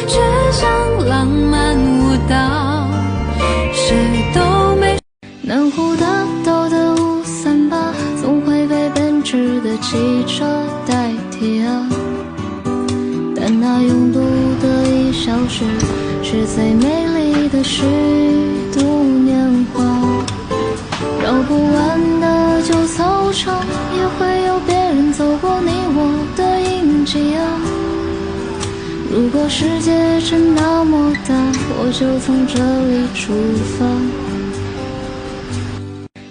却像浪漫舞蹈，谁都没。南湖大道的538，总会被奔驰的汽车代替啊。但那拥堵的1小时，是最美丽的虚度年华。绕不完的旧操场，也会有别人走过你我的印记啊。如果世界真那么大，我就从这里出发。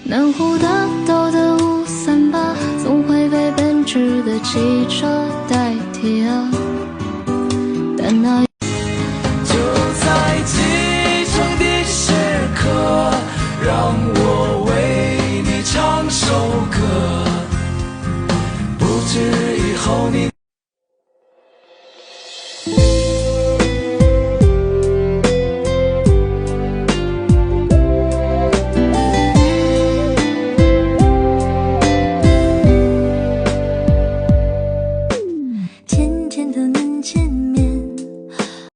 南湖大道的538，总会被奔驰的汽车代替啊。但那就在启程的时刻，让我为你唱首歌，不知以后你